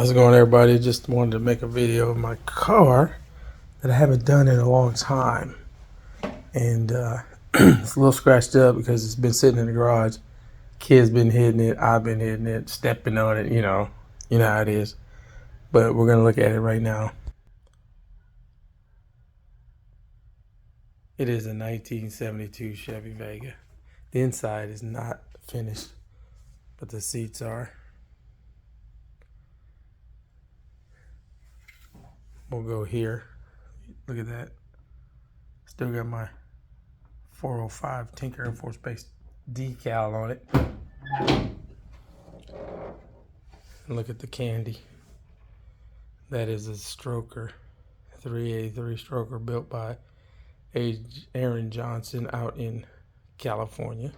How's it going, everybody? Just wanted to make a video of my car that I haven't done in a long time. And it's a little scratched up because it's been sitting in the garage. Kids been hitting it, I've been hitting it, stepping on it, you know how it is. But we're gonna look at it right now. It is a 1972 Chevy Vega. The inside is not finished, but the seats are. We'll go here. Look at that. Still got my 405 Tinker Air Force Base decal on it. And look at the candy. That is a stroker, 383 stroker built by Aaron Johnson out in California.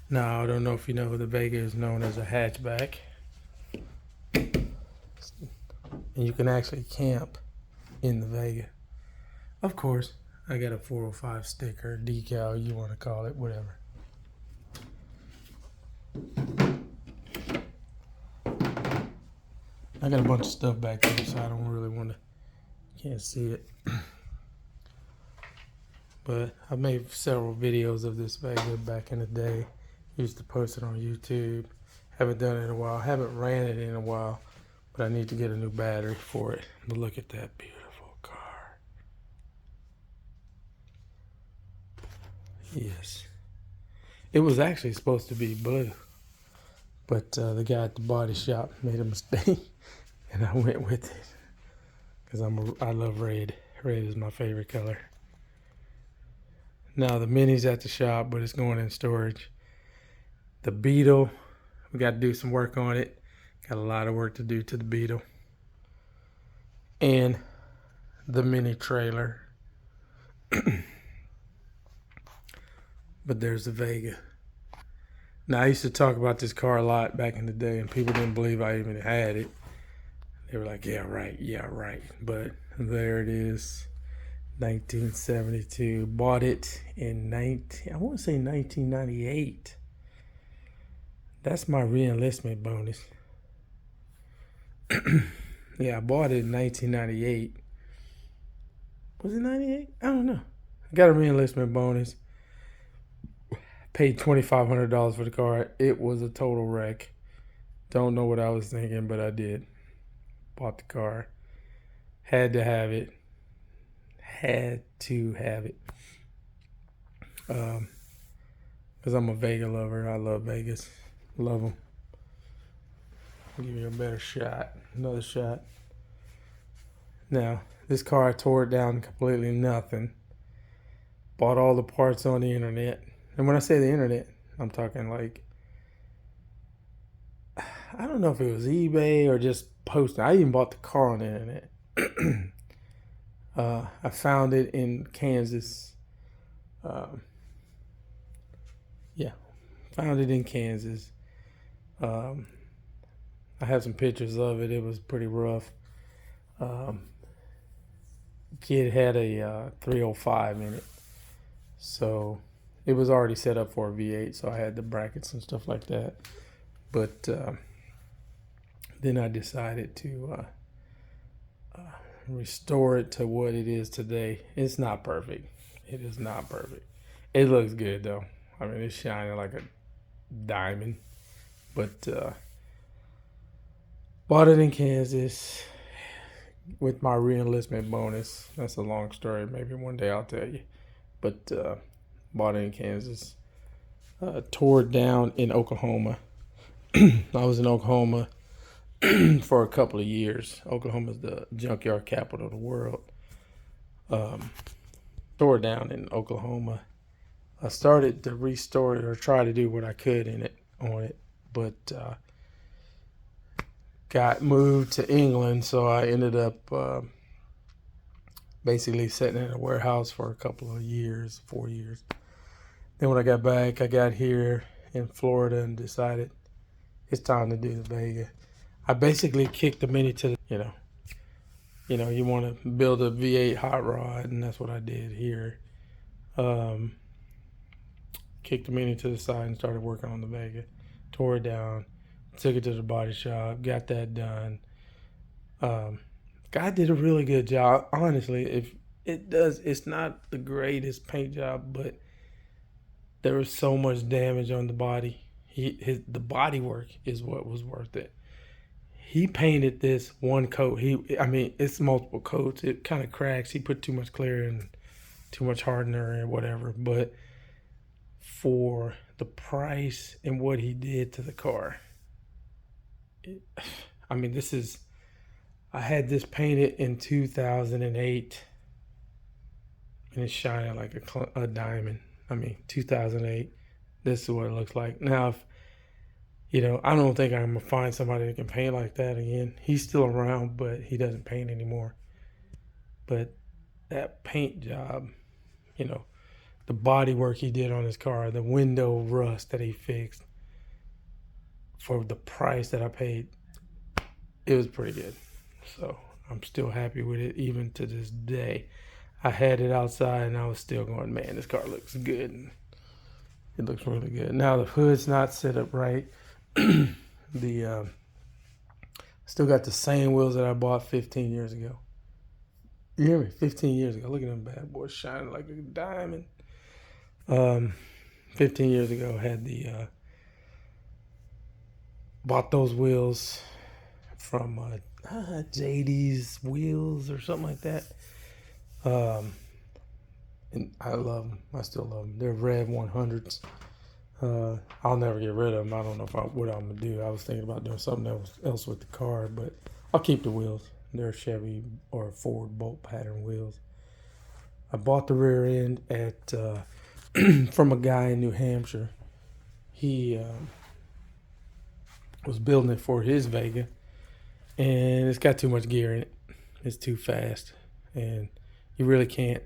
Now, I don't know if you know, the Vega is known as a hatchback. And you can actually camp in the Vega. Of course, I got a 405 sticker, decal, you want to call it, whatever. I got a bunch of stuff back there, so I don't really want to, can't see it. But I made several videos of this Vega back in the day. Used to post it on YouTube. Haven't done it in a while. Haven't ran it in a while, but I need to get a new battery for it. But look at that beautiful car. Yes. It was actually supposed to be blue, but the guy at the body shop made a mistake, and I went with it because I love red. Red is my favorite color. Now the Mini's at the shop, but it's going in storage. The Beetle, we got to do some work on it. Got a lot of work to do to the Beetle. And the mini trailer. But there's the Vega. Now, I used to talk about this car a lot back in the day, and people didn't believe I even had it. They were like, yeah, right. But there it is, 1972. Bought it in I want to say 1998. That's my re-enlistment bonus. Yeah, I bought it in 1998. Was it 98? I don't know. I got a re-enlistment bonus. Paid $2,500 for the car. It was a total wreck. Don't know what I was thinking, but I did. Bought the car. Had to have it. Had to have it. Because I'm a Vega lover. I love Vegas. Love them. I'll give you a better shot. Another shot. Now, this car I tore it down completely nothing. Bought all the parts on the internet. And when I say the internet, I'm talking like, I don't know if it was eBay or just posting. I even bought the car on the internet. I found it in Kansas. Found it in Kansas. I have some pictures of it. It was pretty rough. Kid had a 305 in it, so it was already set up for a V8, so I had the brackets and stuff like that. But then I decided to restore it to what it is today. It's not perfect. It is not perfect. It looks good though. I mean, it's shining like a diamond. But bought it in Kansas with my re-enlistment bonus. That's a long story. Maybe one day I'll tell you. But bought it in Kansas. Tore it down in Oklahoma. I was in Oklahoma for a couple of years. Oklahoma's the junkyard capital of the world. Tore it down in Oklahoma. I started to restore it or try to do what I could on it, but got moved to England, so I ended up basically sitting in a warehouse for a couple of years, 4 years. Then when I got back, I got here in Florida and decided it's time to do the Vega. I basically kicked the Mini to the, you know, you want to build a V8 hot rod, and that's what I did here. Kicked the Mini to the side and started working on the Vega. Tore it down, took it to the body shop, got that done. Guy did a really good job. Honestly, if it does, it's not the greatest paint job, but there was so much damage on the body. The body work is what was worth it. He painted this one coat. I mean, it's multiple coats. It kind of cracks. He put too much clear and too much hardener and whatever. But for the price and what he did to the car, I mean, I had this painted in 2008, and it's shining like a diamond. I mean, 2008. This is what it looks like now. You know, I don't think I'm gonna find somebody that can paint like that again. He's still around, but he doesn't paint anymore. But that paint job, you know, the body work he did on his car, the window rust that he fixed, for the price that I paid, it was pretty good. So I'm still happy with it even to this day. I had it outside and I was still going, man, this car looks good. And it looks really good. Now the hood's not set up right. Still got the same wheels that I bought 15 years ago. You hear me? 15 years ago. Look at them bad boys shining like a diamond. 15 years ago, had bought those wheels from JD's Wheels or something like that. And I love them. I still love them. They're Rev 100s. I'll never get rid of them. I don't know what I'm gonna do. I was thinking about doing something else with the car, but I'll keep the wheels. They're Chevy or Ford bolt pattern wheels. I bought the rear end at from a guy in New Hampshire. He was building it for his Vega, and it's got too much gear in it. It's too fast, and you really can't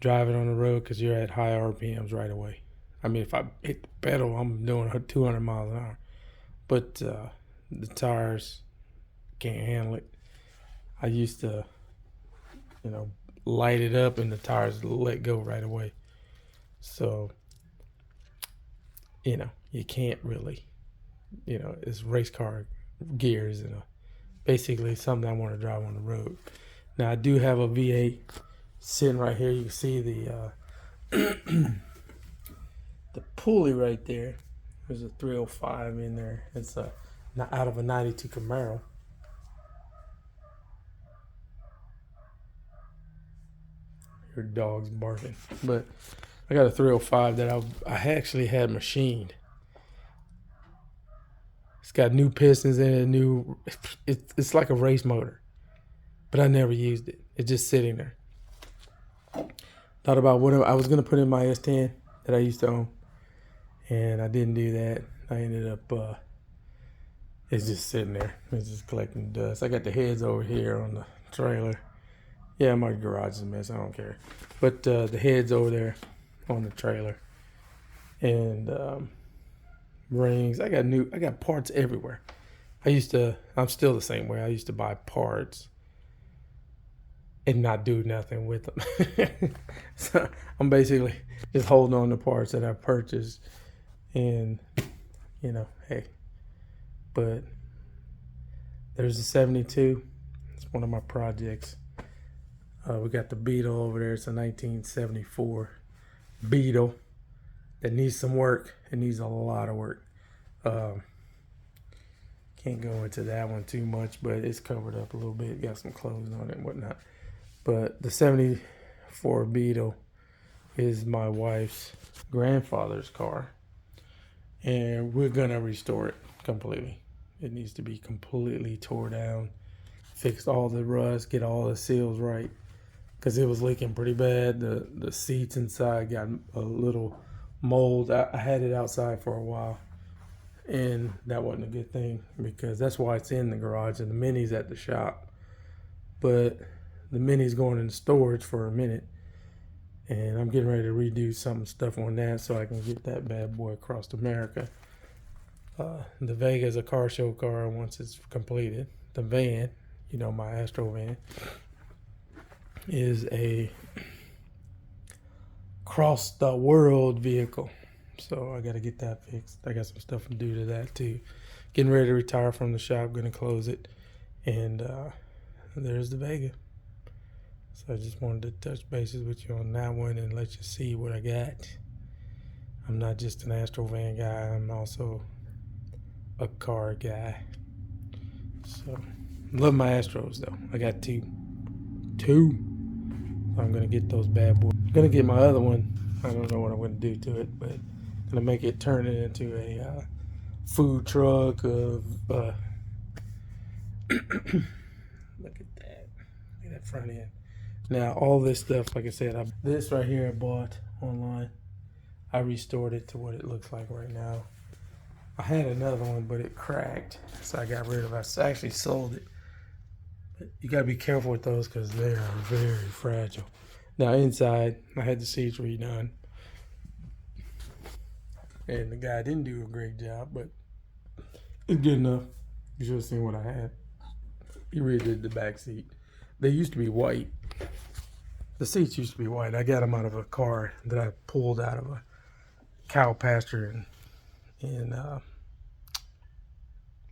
drive it on the road because you're at high RPMs right away. I mean, if I hit the pedal, I'm doing 200 miles an hour. But the tires can't handle it. I used to, light it up and the tires let go right away. So, you can't really, it's race car gears and basically something I want to drive on the road. Now, I do have a V8 sitting right here. You can see the the pulley right there. There's a 305 in there. It's out of a 92 Camaro. Your dog's barking. But I got a 305 that I actually had machined. It's got new pistons in it, it's like a race motor. But I never used it. It's just sitting there. Thought about what I was going to put in my S10 that I used to own. And I didn't do that. I ended up, it's just sitting there. It's just collecting dust. I got the heads over here on the trailer. Yeah, my garage is a mess. I don't care. But the head's over there on the trailer. And rings. I got parts everywhere. I'm still the same way. I used to buy parts and not do nothing with them. So I'm basically just holding on to parts that I purchased. And, hey. But there's a 72. It's one of my projects. We got the Beetle over there. It's a 1974 Beetle that needs some work. It needs a lot of work. Can't go into that one too much, but it's covered up a little bit. Got some clothes on it and whatnot. But the 74 Beetle is my wife's grandfather's car. And we're going to restore it completely. It needs to be completely tore down. Fix all the rust, get all the seals right. Because it was leaking pretty bad. The seats inside got a little mold. I had it outside for a while. And that wasn't a good thing. Because that's why it's in the garage. And the Mini's at the shop. But the Mini's going into storage for a minute. And I'm getting ready to redo some stuff on that so I can get that bad boy across America. The Vega is a car show car once it's completed. The van, my Astro van, is a cross the world vehicle. So I got to get that fixed. I got some stuff to do to that too. Getting ready to retire from the shop, gonna close it. And there's the Vega. So I just wanted to touch bases with you on that one and let you see what I got. I'm not just an Astro van guy, I'm also a car guy. So love my Astros though. I got two. So I'm gonna get those bad boys. I'm gonna get my other one. I don't know what I'm gonna do to it, but I'm gonna make it turn it into a food truck of look at that. Look at that front end. Now all this stuff, like I said, this right here I bought online. I restored it to what it looks like right now. I had another one, but it cracked, so I got rid of it. I actually sold it. But you gotta be careful with those because they are very fragile. Now inside, I had the seats redone, and the guy didn't do a great job, but it's good enough. You should have seen what I had. He redid the back seat. They used to be white. The seats used to be white. I got them out of a car that I pulled out of a cow pasture in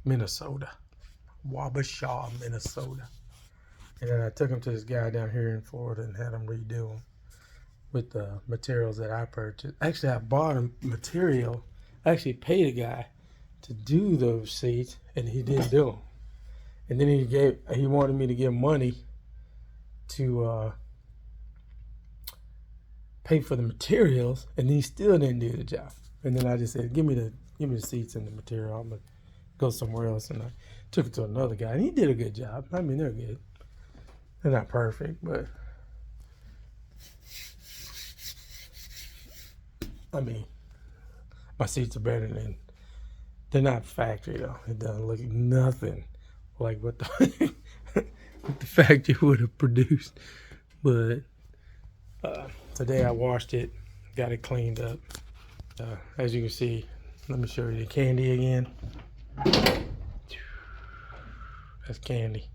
Minnesota, Wabasha, Minnesota. And then I took them to this guy down here in Florida and had him redo them with the materials that I purchased. Actually, I bought a material. I actually paid a guy to do those seats, and he didn't do them. And then he wanted me to give money to pay for the materials, and he still didn't do the job. And then I just said, give me the seats and the material. I'm gonna go somewhere else. And I took it to another guy, and he did a good job. I mean, they're good. They're not perfect, but I mean, my seats are better than, they're not factory though. It doesn't look nothing like what the what the factory would have produced. But today I washed it, got it cleaned up. As you can see, let me show you the candy again. That's candy.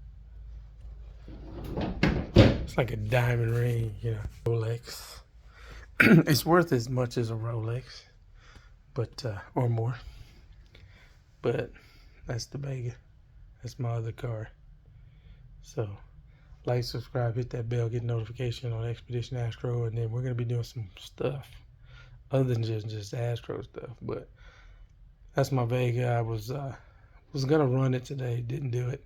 It's like a diamond ring, you know. Rolex. It's worth as much as a Rolex, but or more. But that's the Vega. That's my other car. So like, subscribe, hit that bell, get notification on Expedition Astro, and then we're gonna be doing some stuff other than just Astro stuff. But that's my Vega. I was gonna run it today, didn't do it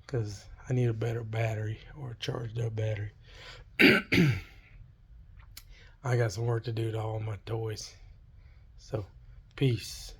because I need a better battery or a charged up battery. I got some work to do to all my toys. So peace.